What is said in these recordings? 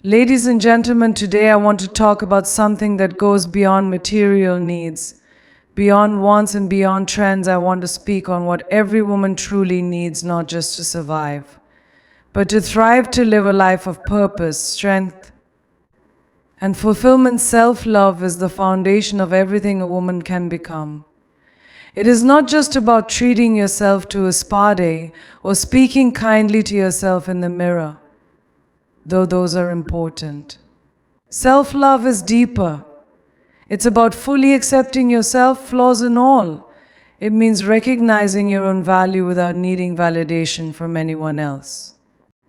Ladies and gentlemen, today I want to talk about something that goes beyond material needs, beyond wants and beyond trends. I want to speak on what every woman truly needs, not just to survive, but to thrive, to live a life of purpose, strength, and fulfillment. Self-love is the foundation of everything a woman can become. It is not just about treating yourself to a spa day or speaking kindly to yourself in the mirror, though those are important. Self-love is deeper. It's about fully accepting yourself, flaws and all. It means recognizing your own value without needing validation from anyone else.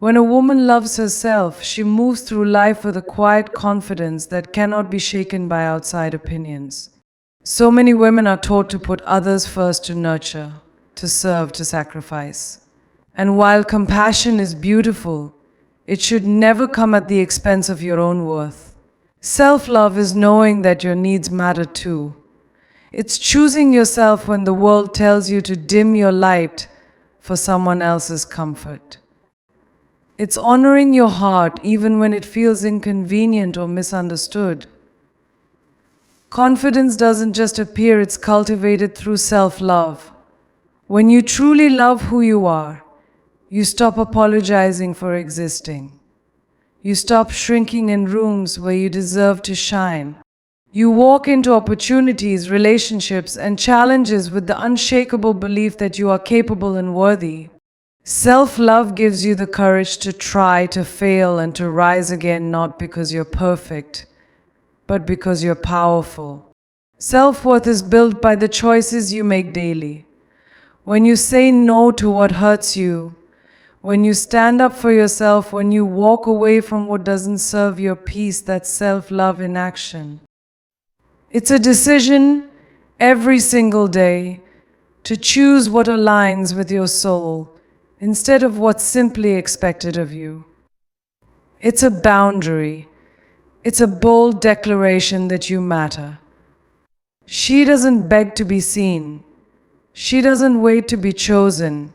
When a woman loves herself, she moves through life with a quiet confidence that cannot be shaken by outside opinions. So many women are taught to put others first, to nurture, to serve, to sacrifice. And while compassion is beautiful, it should never come at the expense of your own worth. Self-love is knowing that your needs matter too. It's choosing yourself when the world tells you to dim your light for someone else's comfort. It's honoring your heart even when it feels inconvenient or misunderstood. Confidence doesn't just appear, it's cultivated through self-love. When you truly love who you are, you stop apologizing for existing. You stop shrinking in rooms where you deserve to shine. You walk into opportunities, relationships, and challenges with the unshakable belief that you are capable and worthy. Self-love gives you the courage to try, to fail, and to rise again, not because you're perfect, but because you're powerful. Self-worth is built by the choices you make daily. When you say no to what hurts you, when you stand up for yourself, when you walk away from what doesn't serve your peace, that's self-love in action. It's a decision every single day to choose what aligns with your soul instead of what's simply expected of you. It's a boundary. It's a bold declaration that you matter. She doesn't beg to be seen. She doesn't wait to be chosen.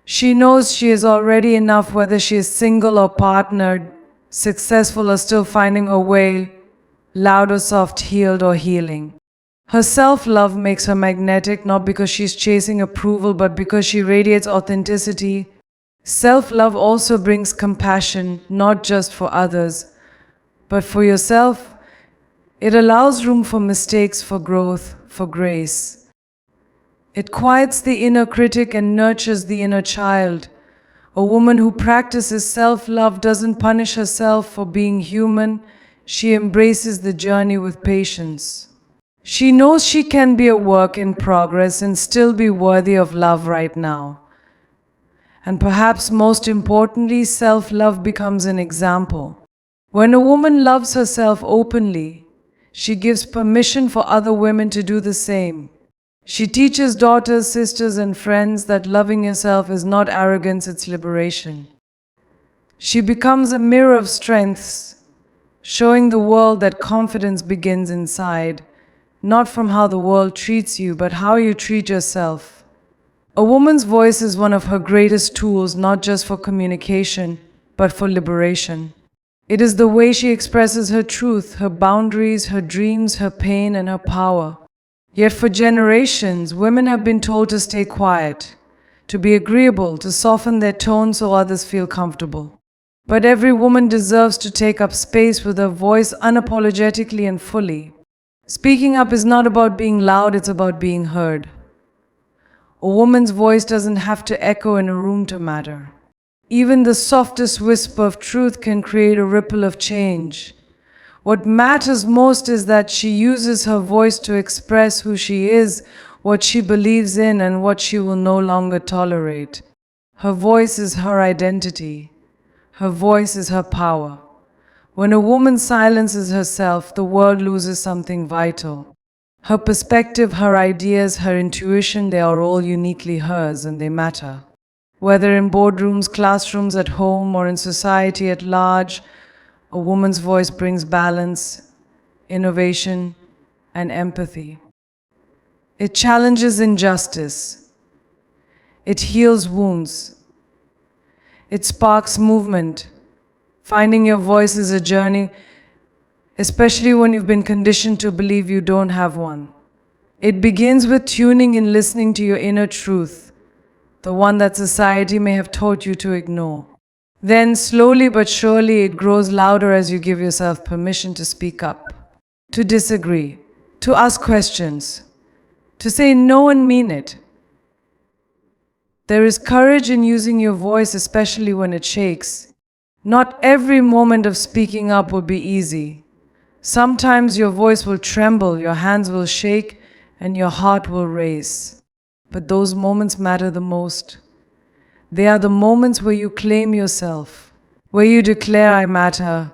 She knows she is already enough, whether she is single or partnered, successful or still finding her way, loud or soft, healed or healing. Her self-love makes her magnetic, not because she's chasing approval, but because she radiates authenticity. Self-love also brings compassion, not just for others, but for yourself. It allows room for mistakes, for growth, for grace. It quiets the inner critic and nurtures the inner child. A woman who practices self-love doesn't punish herself for being human. She embraces the journey with patience. She knows she can be a work in progress and still be worthy of love right now. And perhaps most importantly, self-love becomes an example. When a woman loves herself openly, she gives permission for other women to do the same. She teaches daughters, sisters, and friends that loving yourself is not arrogance, it's liberation. She becomes a mirror of strengths, showing the world that confidence begins inside, not from how the world treats you, but how you treat yourself. A woman's voice is one of her greatest tools, not just for communication, but for liberation. It is the way she expresses her truth, her boundaries, her dreams, her pain, and her power. Yet for generations, women have been told to stay quiet, to be agreeable, to soften their tone so others feel comfortable. But every woman deserves to take up space with her voice unapologetically and fully. Speaking up is not about being loud, it's about being heard. A woman's voice doesn't have to echo in a room to matter. Even the softest whisper of truth can create a ripple of change. What matters most is that she uses her voice to express who she is, what she believes in, and what she will no longer tolerate. Her voice is her identity. Her voice is her power. When a woman silences herself, the world loses something vital. Her perspective, her ideas, her intuition, they are all uniquely hers and they matter. Whether in boardrooms, classrooms, at home, or in society at large, a woman's voice brings balance, innovation, and empathy. It challenges injustice. It heals wounds. It sparks movement. Finding your voice is a journey, especially when you've been conditioned to believe you don't have one. It begins with tuning in, listening to your inner truth, the one that society may have taught you to ignore. Then, slowly but surely, it grows louder as you give yourself permission to speak up, to disagree, to ask questions, to say no and mean it. There is courage in using your voice, especially when it shakes. Not every moment of speaking up will be easy. Sometimes your voice will tremble, your hands will shake, and your heart will race. But those moments matter the most. They are the moments where you claim yourself, where you declare, I matter,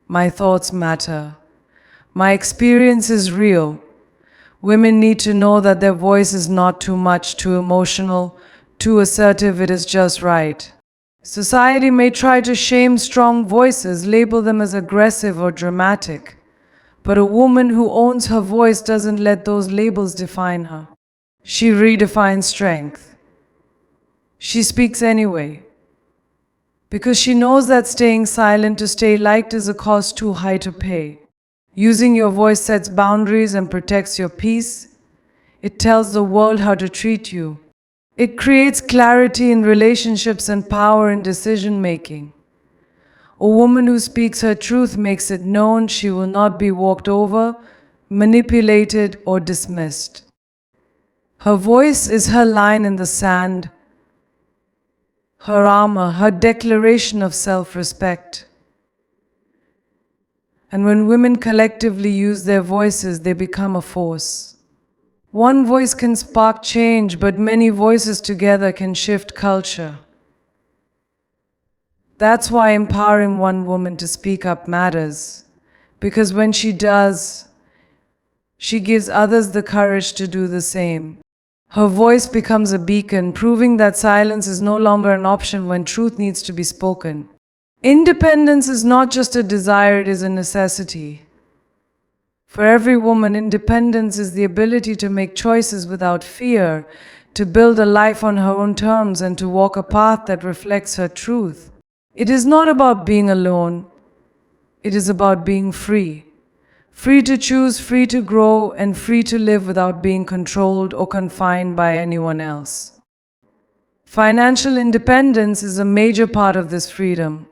my thoughts matter, my experience is real. Women need to know that their voice is not too much, too emotional, too assertive, it is just right. Society may try to shame strong voices, label them as aggressive or dramatic. But a woman who owns her voice doesn't let those labels define her. She redefines strength. She speaks anyway. Because she knows that staying silent to stay liked is a cost too high to pay. Using your voice sets boundaries and protects your peace. It tells the world how to treat you. It creates clarity in relationships and power in decision making. A woman who speaks her truth makes it known she will not be walked over, manipulated, or dismissed. Her voice is her line in the sand, her armor, her declaration of self-respect. And when women collectively use their voices, they become a force. One voice can spark change, but many voices together can shift culture. That's why empowering one woman to speak up matters. Because when she does, she gives others the courage to do the same. Her voice becomes a beacon, proving that silence is no longer an option when truth needs to be spoken. Independence is not just a desire, it is a necessity. For every woman, independence is the ability to make choices without fear, to build a life on her own terms, and to walk a path that reflects her truth. It is not about being alone. It is about being free. Free to choose, free to grow, and free to live without being controlled or confined by anyone else. Financial independence is a major part of this freedom.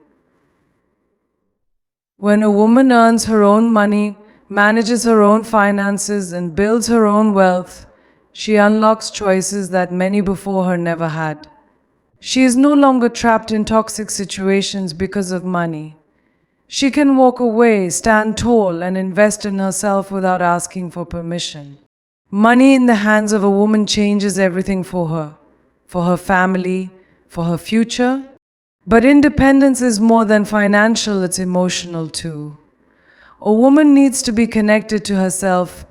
When a woman earns her own money, manages her own finances, and builds her own wealth, she unlocks choices that many before her never had. She is no longer trapped in toxic situations because of money. She can walk away, stand tall, and invest in herself without asking for permission. Money in the hands of a woman changes everything for her family, for her future. But independence is more than financial, it's emotional too. A woman needs to be connected to herself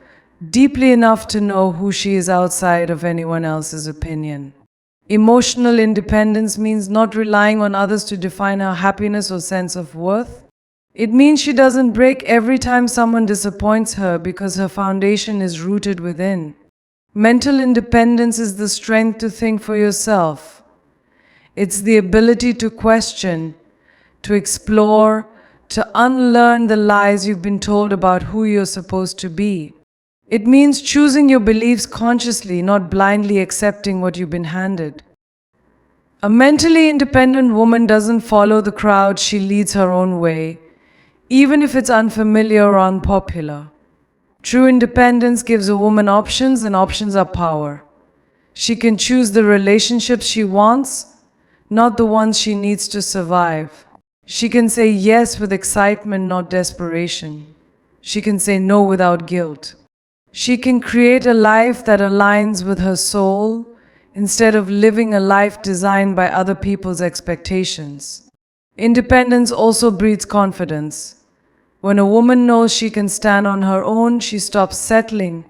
deeply enough to know who she is outside of anyone else's opinion. Emotional independence means not relying on others to define her happiness or sense of worth. It means she doesn't break every time someone disappoints her because her foundation is rooted within. Mental independence is the strength to think for yourself. It's the ability to question, to explore, to unlearn the lies you've been told about who you're supposed to be. It means choosing your beliefs consciously, not blindly accepting what you've been handed. A mentally independent woman doesn't follow the crowd, she leads her own way, even if it's unfamiliar or unpopular. True independence gives a woman options, and options are power. She can choose the relationships she wants, not the ones she needs to survive. She can say yes with excitement, not desperation. She can say no without guilt. She can create a life that aligns with her soul instead of living a life designed by other people's expectations. Independence also breeds confidence. When a woman knows she can stand on her own, she stops settling.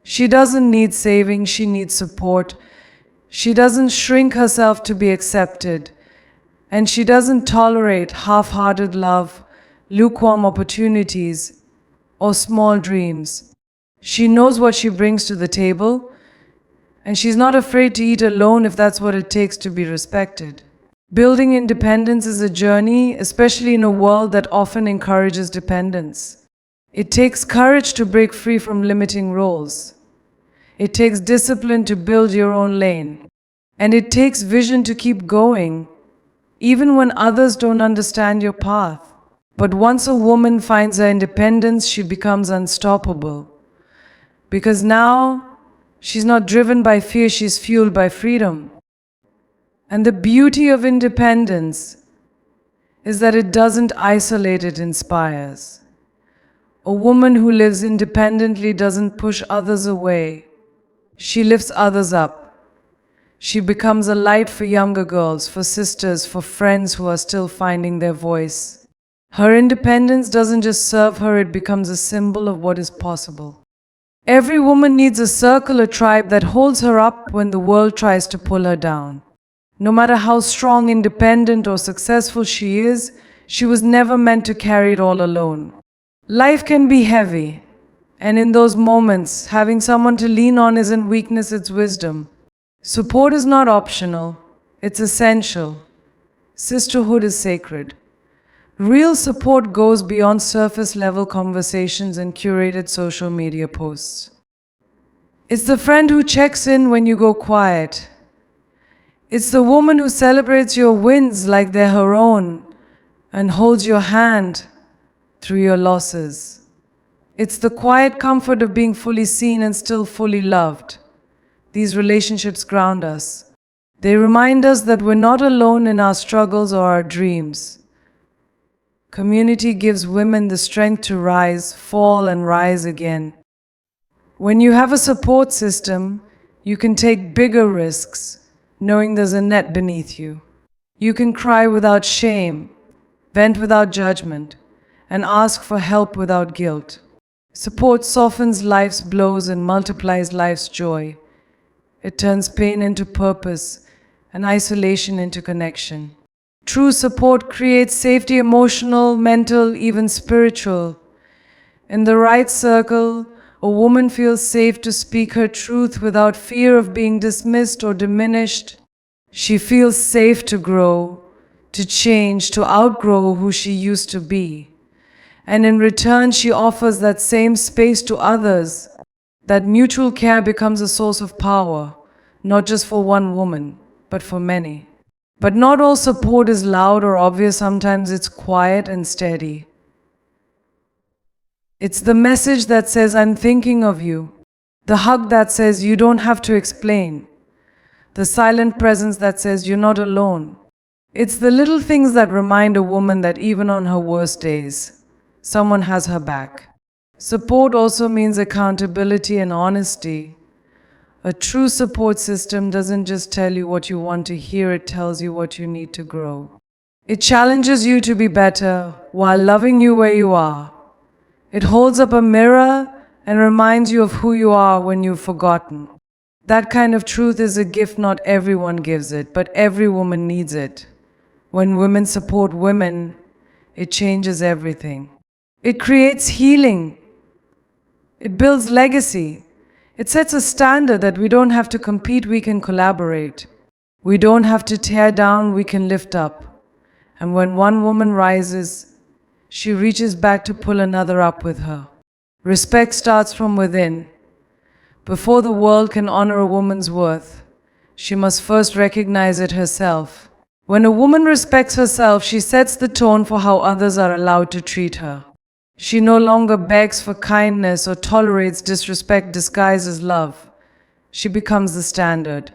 She doesn't need saving, she needs support. She doesn't shrink herself to be accepted. And she doesn't tolerate half-hearted love, lukewarm opportunities, or small dreams. She knows what she brings to the table, and she's not afraid to eat alone if that's what it takes to be respected. Building independence is a journey, especially in a world that often encourages dependence. It takes courage to break free from limiting roles. It takes discipline to build your own lane. And it takes vision to keep going, even when others don't understand your path. But once a woman finds her independence, she becomes unstoppable. Because now, she's not driven by fear, she's fueled by freedom. And the beauty of independence is that it doesn't isolate, it inspires. A woman who lives independently doesn't push others away. She lifts others up. She becomes a light for younger girls, for sisters, for friends who are still finding their voice. Her independence doesn't just serve her, it becomes a symbol of what is possible. Every woman needs a circle, a tribe that holds her up when the world tries to pull her down. No matter how strong, independent, or successful she is, she was never meant to carry it all alone. Life can be heavy, and in those moments, having someone to lean on isn't weakness, it's wisdom. Support is not optional, it's essential. Sisterhood is sacred. Real support goes beyond surface-level conversations and curated social media posts. It's the friend who checks in when you go quiet. It's the woman who celebrates your wins like they're her own and holds your hand through your losses. It's the quiet comfort of being fully seen and still fully loved. These relationships ground us. They remind us that we're not alone in our struggles or our dreams. Community gives women the strength to rise, fall, and rise again. When you have a support system, you can take bigger risks, knowing there's a net beneath you. You can cry without shame, vent without judgment, and ask for help without guilt. Support softens life's blows and multiplies life's joy. It turns pain into purpose and isolation into connection. True support creates safety, emotional, mental, even spiritual. In the right circle, a woman feels safe to speak her truth without fear of being dismissed or diminished. She feels safe to grow, to change, to outgrow who she used to be. And in return, she offers that same space to others. That mutual care becomes a source of power, not just for one woman, but for many. But not all support is loud or obvious. Sometimes it's quiet and steady. It's the message that says, I'm thinking of you. The hug that says, you don't have to explain. The silent presence that says, you're not alone. It's the little things that remind a woman that even on her worst days, someone has her back. Support also means accountability and honesty. A true support system doesn't just tell you what you want to hear, it tells you what you need to grow. It challenges you to be better while loving you where you are. It holds up a mirror and reminds you of who you are when you've forgotten. That kind of truth is a gift not everyone gives it, but every woman needs it. When women support women, it changes everything. It creates healing. It builds legacy. It sets a standard that we don't have to compete, we can collaborate. We don't have to tear down, we can lift up. And when one woman rises, she reaches back to pull another up with her. Respect starts from within. Before the world can honor a woman's worth, she must first recognize it herself. When a woman respects herself, she sets the tone for how others are allowed to treat her. She no longer begs for kindness or tolerates disrespect disguised as love. She becomes the standard.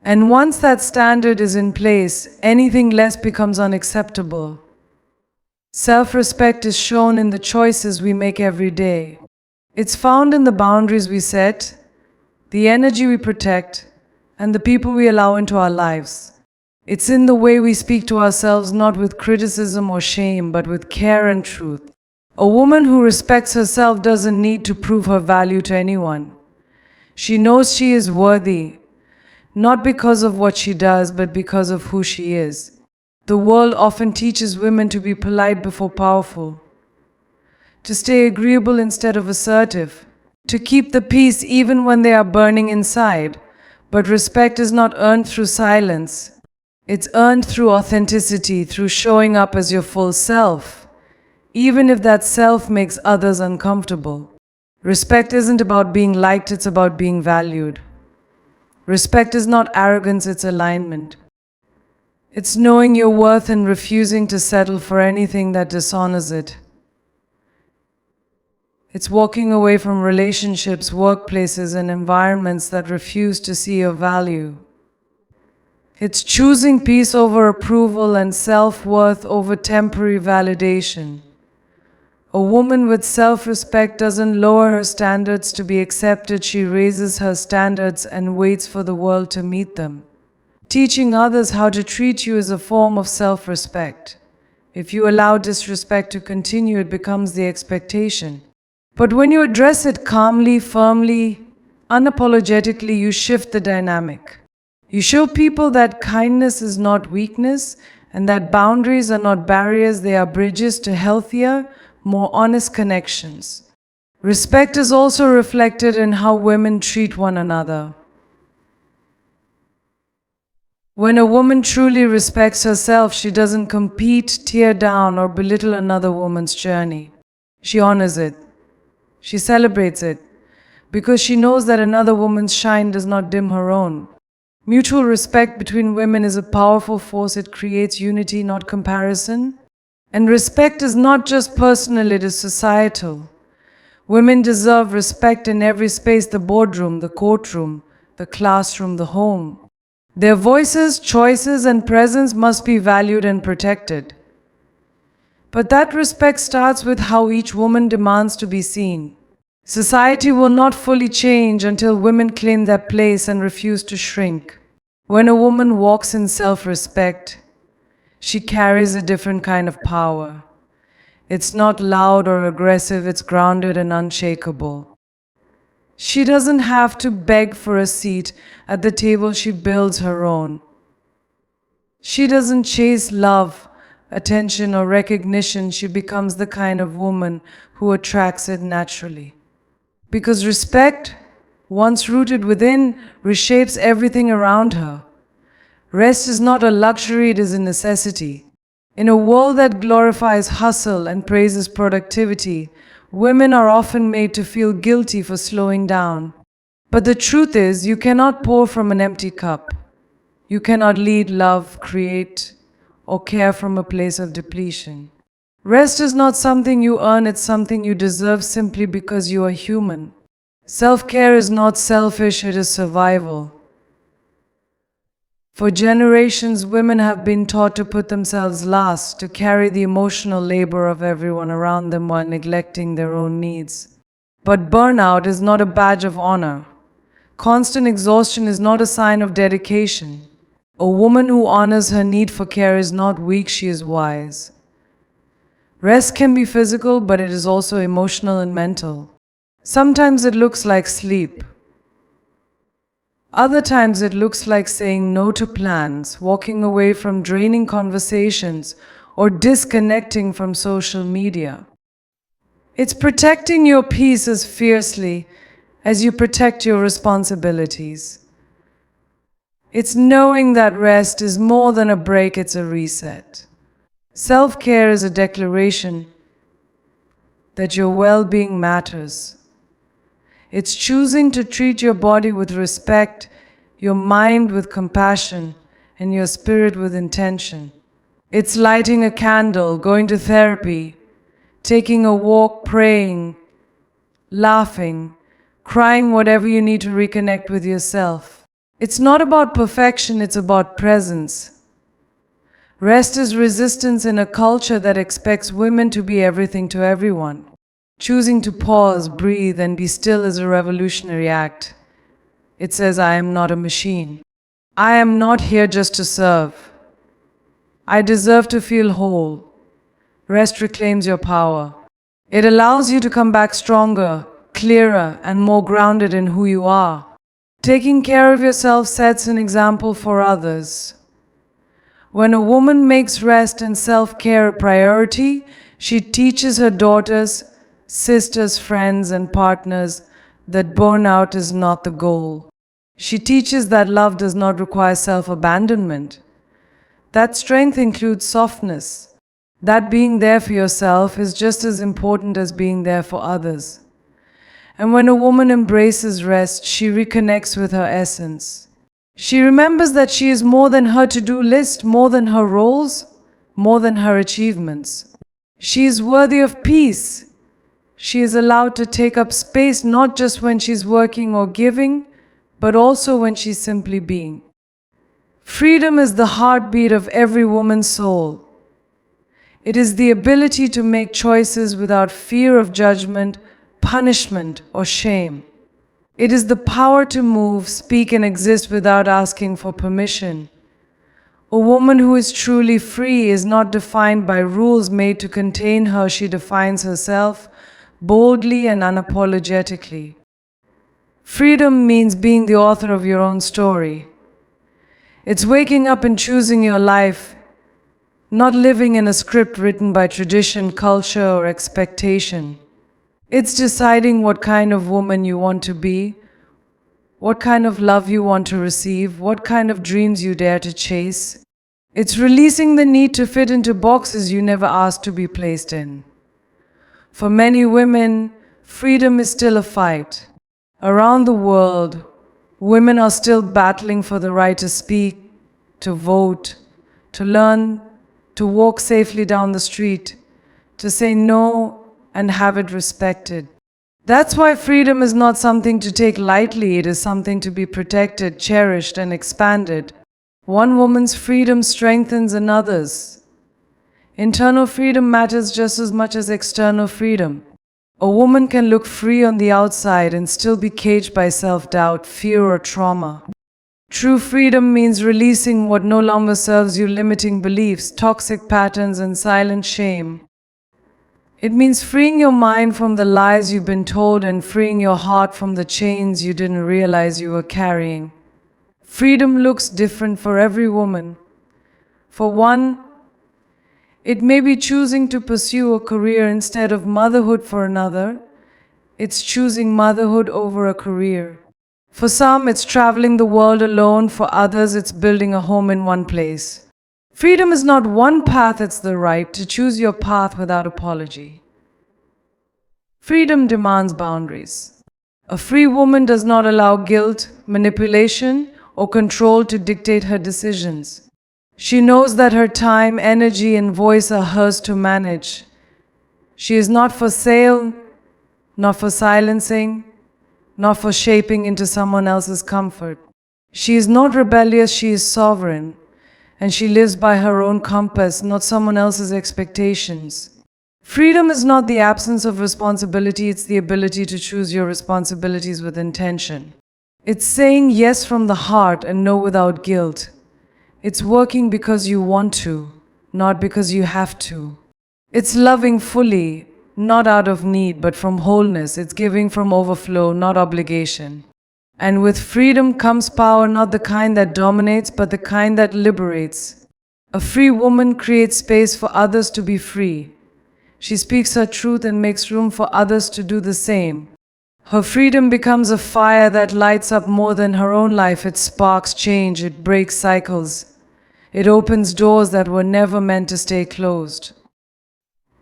And once that standard is in place, anything less becomes unacceptable. Self-respect is shown in the choices we make every day. It's found in the boundaries we set, the energy we protect, and the people we allow into our lives. It's in the way we speak to ourselves, not with criticism or shame, but with care and truth. A woman who respects herself doesn't need to prove her value to anyone. She knows she is worthy, not because of what she does, but because of who she is. The world often teaches women to be polite before powerful, to stay agreeable instead of assertive, to keep the peace even when they are burning inside. But respect is not earned through silence. It's earned through authenticity, through showing up as your full self, even if that self makes others uncomfortable. Respect isn't about being liked, it's about being valued. Respect is not arrogance, it's alignment. It's knowing your worth and refusing to settle for anything that dishonors it. It's walking away from relationships, workplaces, and environments that refuse to see your value. It's choosing peace over approval and self-worth over temporary validation. A woman with self-respect doesn't lower her standards to be accepted, she raises her standards and waits for the world to meet them. Teaching others how to treat you is a form of self-respect. If you allow disrespect to continue, it becomes the expectation. But when you address it calmly, firmly, unapologetically, you shift the dynamic. You show people that kindness is not weakness and that boundaries are not barriers, they are bridges to healthier, more honest connections. Respect is also reflected in how women treat one another. When a woman truly respects herself, she doesn't compete, tear down, or belittle another woman's journey. She honors it. She celebrates it, because she knows that another woman's shine does not dim her own. Mutual respect between women is a powerful force. It creates unity, not comparison. And respect is not just personal, it is societal. Women deserve respect in every space: the boardroom, the courtroom, the classroom, the home. Their voices, choices, and presence must be valued and protected. But that respect starts with how each woman demands to be seen. Society will not fully change until women claim their place and refuse to shrink. When a woman walks in self-respect, she carries a different kind of power. It's not loud or aggressive, it's grounded and unshakable. She doesn't have to beg for a seat at the table, she builds her own. She doesn't chase love, attention, or recognition, she becomes the kind of woman who attracts it naturally. Because respect, once rooted within, reshapes everything around her. Rest is not a luxury, it is a necessity. In a world that glorifies hustle and praises productivity, women are often made to feel guilty for slowing down. But the truth is, you cannot pour from an empty cup. You cannot lead, love, create, or care from a place of depletion. Rest is not something you earn, it's something you deserve simply because you are human. Self-care is not selfish, it is survival. For generations, women have been taught to put themselves last, to carry the emotional labor of everyone around them while neglecting their own needs. But burnout is not a badge of honor. Constant exhaustion is not a sign of dedication. A woman who honors her need for care is not weak, she is wise. Rest can be physical, but it is also emotional and mental. Sometimes it looks like sleep. Other times it looks like saying no to plans, walking away from draining conversations, or disconnecting from social media. It's protecting your peace as fiercely as you protect your responsibilities. It's knowing that rest is more than a break, it's a reset. Self-care is a declaration that your well-being matters. It's choosing to treat your body with respect, your mind with compassion, and your spirit with intention. It's lighting a candle, going to therapy, taking a walk, praying, laughing, crying, whatever you need to reconnect with yourself. It's not about perfection, it's about presence. Rest is resistance in a culture that expects women to be everything to everyone. Choosing to pause, breathe, and be still is a revolutionary act. It says, I am not a machine. I am not here just to serve. I deserve to feel whole. Rest reclaims your power. It allows you to come back stronger, clearer, and more grounded in who you are. Taking care of yourself sets an example for others. When a woman makes rest and self-care a priority, she teaches her daughters, sisters, friends, and partners that burnout is not the goal. She teaches that love does not require self-abandonment. That strength includes softness. That being there for yourself is just as important as being there for others. And when a woman embraces rest, she reconnects with her essence. She remembers that she is more than her to-do list, more than her roles, more than her achievements. She is worthy of peace. She is allowed to take up space not just when she's working or giving, but also when she's simply being. Freedom is the heartbeat of every woman's soul. It is the ability to make choices without fear of judgment, punishment, or shame. It is the power to move, speak, and exist without asking for permission. A woman who is truly free is not defined by rules made to contain her. She defines herself boldly and unapologetically. Freedom means being the author of your own story. It's waking up and choosing your life, not living in a script written by tradition, culture, or expectation. It's deciding what kind of woman you want to be, what kind of love you want to receive, what kind of dreams you dare to chase. It's releasing the need to fit into boxes you never asked to be placed in. For many women, freedom is still a fight. Around the world, women are still battling for the right to speak, to vote, to learn, to walk safely down the street, to say no and have it respected. That's why freedom is not something to take lightly. It is something to be protected, cherished, and expanded. One woman's freedom strengthens another's. Internal freedom matters just as much as external freedom. A woman can look free on the outside and still be caged by self-doubt, fear, or trauma. True freedom means releasing what no longer serves you, limiting beliefs, toxic patterns, and silent shame. It means freeing your mind from the lies you've been told and freeing your heart from the chains you didn't realize you were carrying. Freedom looks different for every woman. For one, it may be choosing to pursue a career instead of motherhood. For another, it's choosing motherhood over a career. For some, it's traveling the world alone. For others, it's building a home in one place. Freedom is not one path, it's the right to choose your path without apology. Freedom demands boundaries. A free woman does not allow guilt, manipulation, or control to dictate her decisions. She knows that her time, energy, and voice are hers to manage. She is not for sale, not for silencing, not for shaping into someone else's comfort. She is not rebellious, she is sovereign, and she lives by her own compass, not someone else's expectations. Freedom is not the absence of responsibility, it's the ability to choose your responsibilities with intention. It's saying yes from the heart and no without guilt. It's working because you want to, not because you have to. It's loving fully, not out of need, but from wholeness. It's giving from overflow, not obligation. And with freedom comes power, not the kind that dominates, but the kind that liberates. A free woman creates space for others to be free. She speaks her truth and makes room for others to do the same. Her freedom becomes a fire that lights up more than her own life. It sparks change, it breaks cycles. It opens doors that were never meant to stay closed.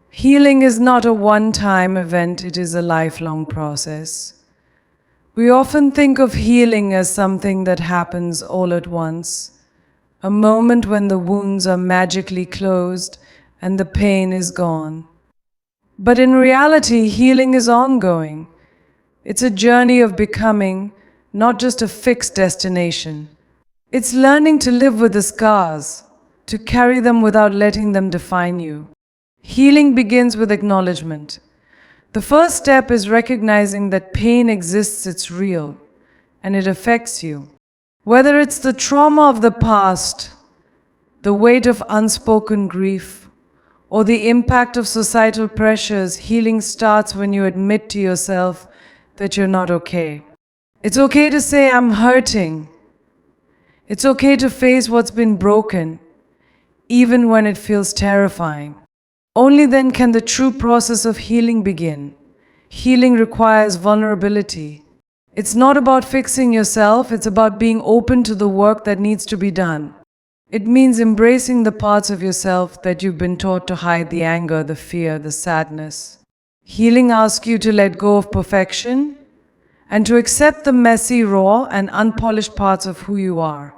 Healing is not a one-time event, it is a lifelong process. We often think of healing as something that happens all at once, a moment when the wounds are magically closed and the pain is gone. But in reality, healing is ongoing. It's a journey of becoming, not just a fixed destination. It's learning to live with the scars, to carry them without letting them define you. Healing begins with acknowledgement. The first step is recognizing that pain exists, it's real, and it affects you. Whether it's the trauma of the past, the weight of unspoken grief, or the impact of societal pressures, healing starts when you admit to yourself that you're not okay. It's okay to say, I'm hurting. It's okay to face what's been broken, even when it feels terrifying. Only then can the true process of healing begin. Healing requires vulnerability. It's not about fixing yourself, it's about being open to the work that needs to be done. It means embracing the parts of yourself that you've been taught to hide: the anger, the fear, the sadness. Healing asks you to let go of perfection and to accept the messy, raw, and unpolished parts of who you are.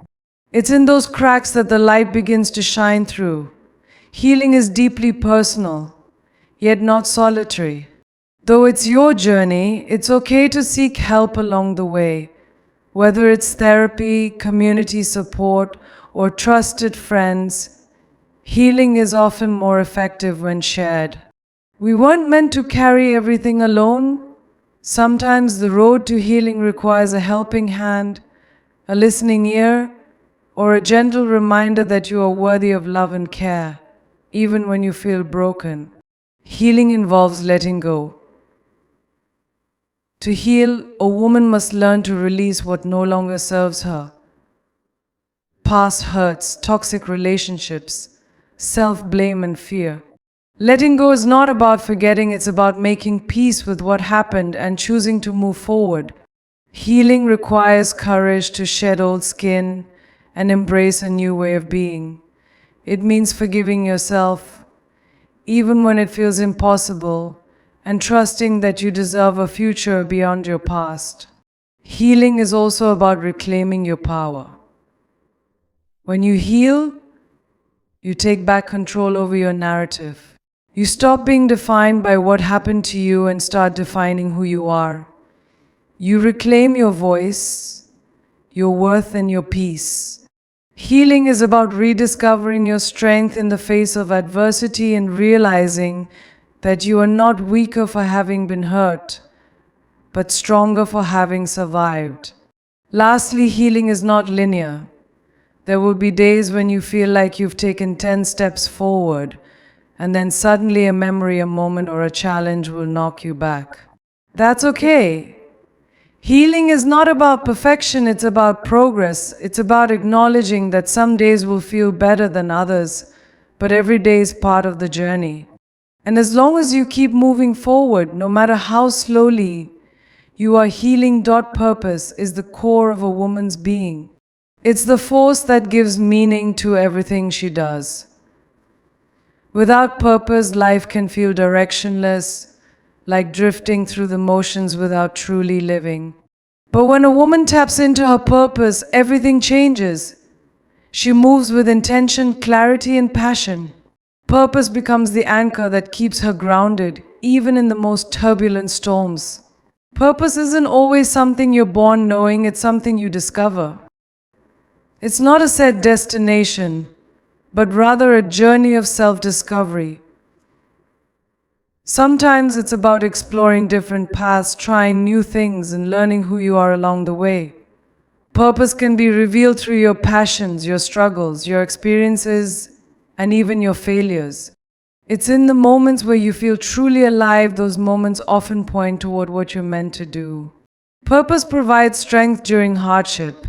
It's in those cracks that the light begins to shine through. Healing is deeply personal, yet not solitary. Though it's your journey, it's okay to seek help along the way. Whether it's therapy, community support, or trusted friends, healing is often more effective when shared. We weren't meant to carry everything alone. Sometimes the road to healing requires a helping hand, a listening ear, or a gentle reminder that you are worthy of love and care, even when you feel broken. Healing involves letting go. To heal, a woman must learn to release what no longer serves her. Past hurts, toxic relationships, self-blame and fear. Letting go is not about forgetting, it's about making peace with what happened and choosing to move forward. Healing requires courage to shed old skin and embrace a new way of being. It means forgiving yourself, even when it feels impossible, and trusting that you deserve a future beyond your past. Healing is also about reclaiming your power. When you heal, you take back control over your narrative. You stop being defined by what happened to you and start defining who you are. You reclaim your voice, your worth, and your peace. Healing is about rediscovering your strength in the face of adversity and realizing that you are not weaker for having been hurt, but stronger for having survived. Lastly, healing is not linear. There will be days when you feel like you've taken 10 steps forward, and then suddenly a memory, a moment, or a challenge will knock you back. That's okay. Healing is not about perfection, it's about progress. It's about acknowledging that some days will feel better than others, but every day is part of the journey. And as long as you keep moving forward, no matter how slowly, you are healing. Purpose is the core of a woman's being. It's the force that gives meaning to everything she does. Without purpose, life can feel directionless, like drifting through the motions without truly living. But when a woman taps into her purpose, everything changes. She moves with intention, clarity, and passion. Purpose becomes the anchor that keeps her grounded, even in the most turbulent storms. Purpose isn't always something you're born knowing, it's something you discover. It's not a set destination, but rather a journey of self-discovery. Sometimes it's about exploring different paths, trying new things, and learning who you are along the way. Purpose can be revealed through your passions, your struggles, your experiences, and even your failures. It's in the moments where you feel truly alive. Those moments often point toward what you're meant to do. Purpose provides strength during hardship.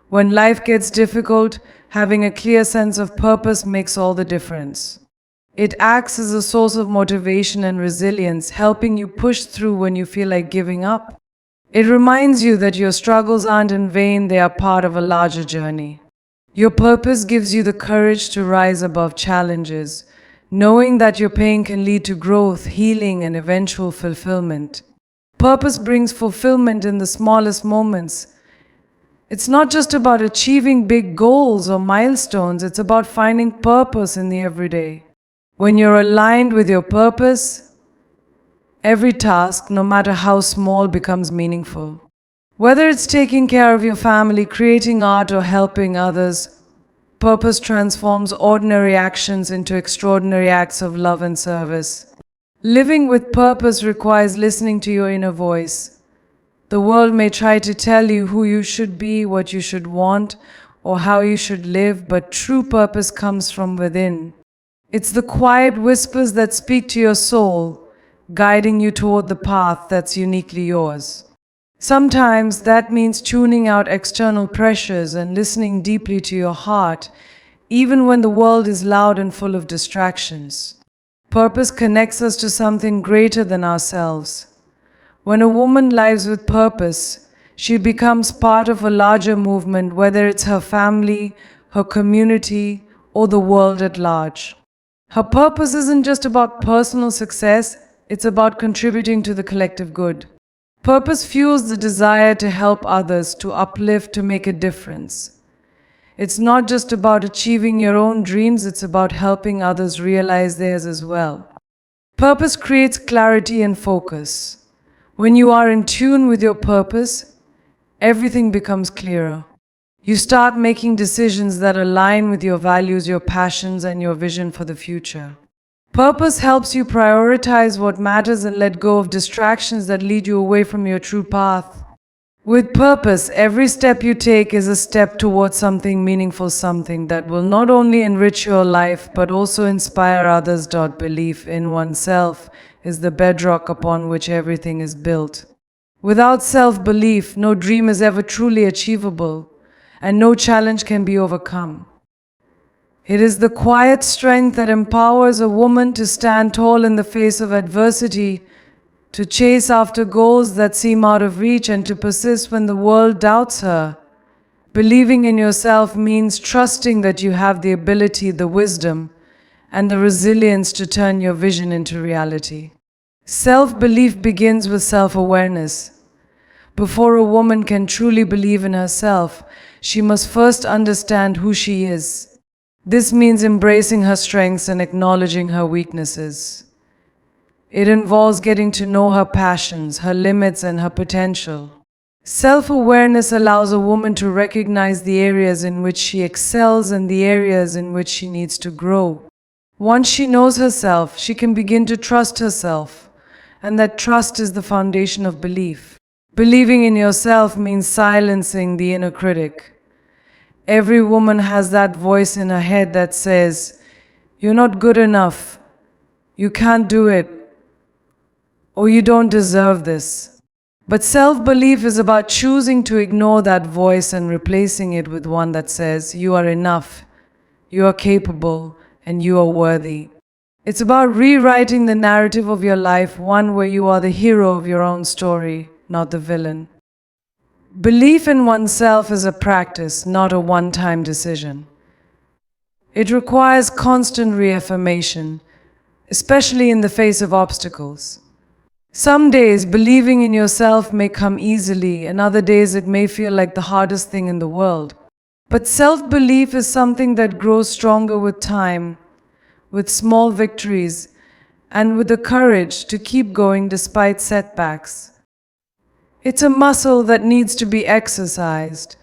When life gets difficult, having a clear sense of purpose makes all the difference. It acts as a source of motivation and resilience, helping you push through when you feel like giving up. It reminds you that your struggles aren't in vain, they are part of a larger journey. Your purpose gives you the courage to rise above challenges, knowing that your pain can lead to growth, healing, and eventual fulfillment. Purpose brings fulfillment in the smallest moments. It's not just about achieving big goals or milestones, it's about finding purpose in the everyday. When you're aligned with your purpose, every task, no matter how small, becomes meaningful. Whether it's taking care of your family, creating art, or helping others, purpose transforms ordinary actions into extraordinary acts of love and service. Living with purpose requires listening to your inner voice. The world may try to tell you who you should be, what you should want, or how you should live, but true purpose comes from within. It's the quiet whispers that speak to your soul, guiding you toward the path that's uniquely yours. Sometimes that means tuning out external pressures and listening deeply to your heart, even when the world is loud and full of distractions. Purpose connects us to something greater than ourselves. When a woman lives with purpose, she becomes part of a larger movement, whether it's her family, her community, or the world at large. Her purpose isn't just about personal success, it's about contributing to the collective good. Purpose fuels the desire to help others, to uplift, to make a difference. It's not just about achieving your own dreams, it's about helping others realize theirs as well. Purpose creates clarity and focus. When you are in tune with your purpose, everything becomes clearer. You start making decisions that align with your values, your passions, and your vision for the future. Purpose helps you prioritize what matters and let go of distractions that lead you away from your true path. With purpose, every step you take is a step towards something meaningful, something that will not only enrich your life but also inspire others. Belief in oneself is the bedrock upon which everything is built. Without self-belief, no dream is ever truly achievable, and no challenge can be overcome. It is the quiet strength that empowers a woman to stand tall in the face of adversity, to chase after goals that seem out of reach, and to persist when the world doubts her. Believing in yourself means trusting that you have the ability, the wisdom, and the resilience to turn your vision into reality. Self-belief begins with self-awareness. Before a woman can truly believe in herself, she must first understand who she is. This means embracing her strengths and acknowledging her weaknesses. It involves getting to know her passions, her limits, and her potential. Self-awareness allows a woman to recognize the areas in which she excels and the areas in which she needs to grow. Once she knows herself, she can begin to trust herself, and that trust is the foundation of belief. Believing in yourself means silencing the inner critic. Every woman has that voice in her head that says, "You're not good enough, you can't do it, or you don't deserve this." But self-belief is about choosing to ignore that voice and replacing it with one that says, "You are enough, you are capable, and you are worthy." It's about rewriting the narrative of your life, one where you are the hero of your own story, not the villain. Belief in oneself is a practice, not a one-time decision. It requires constant reaffirmation, especially in the face of obstacles. Some days, believing in yourself may come easily, and other days it may feel like the hardest thing in the world. But self-belief is something that grows stronger with time, with small victories, and with the courage to keep going despite setbacks. It's a muscle that needs to be exercised.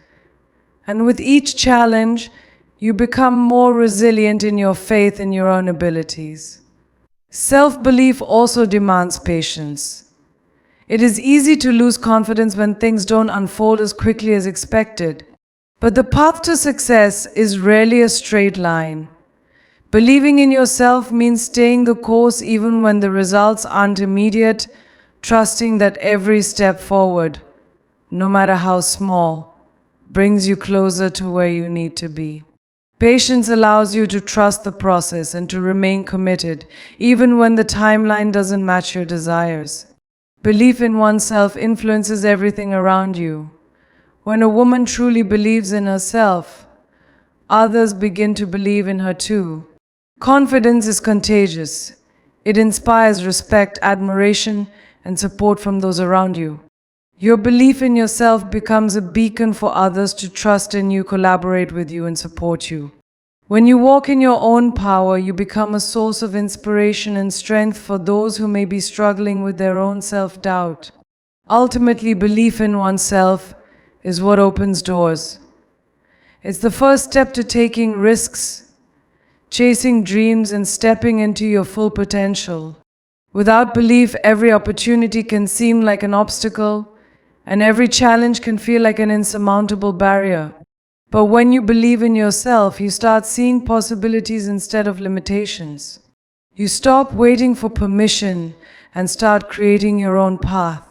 And with each challenge, you become more resilient in your faith in your own abilities. Self-belief also demands patience. It is easy to lose confidence when things don't unfold as quickly as expected. But the path to success is rarely a straight line. Believing in yourself means staying the course even when the results aren't immediate, trusting that every step forward, no matter how small, brings you closer to where you need to be. Patience allows you to trust the process and to remain committed, even when the timeline doesn't match your desires. Belief in oneself influences everything around you. When a woman truly believes in herself, others begin to believe in her too. Confidence is contagious. It inspires respect, admiration, and support from those around you. Your belief in yourself becomes a beacon for others to trust in you, collaborate with you, and support you. When you walk in your own power, you become a source of inspiration and strength for those who may be struggling with their own self-doubt. Ultimately, belief in oneself is what opens doors. It's the first step to taking risks, chasing dreams, and stepping into your full potential. Without belief, every opportunity can seem like an obstacle, and every challenge can feel like an insurmountable barrier. But when you believe in yourself, you start seeing possibilities instead of limitations. You stop waiting for permission and start creating your own path.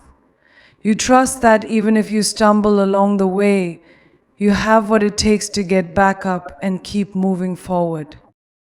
You trust that even if you stumble along the way, you have what it takes to get back up and keep moving forward.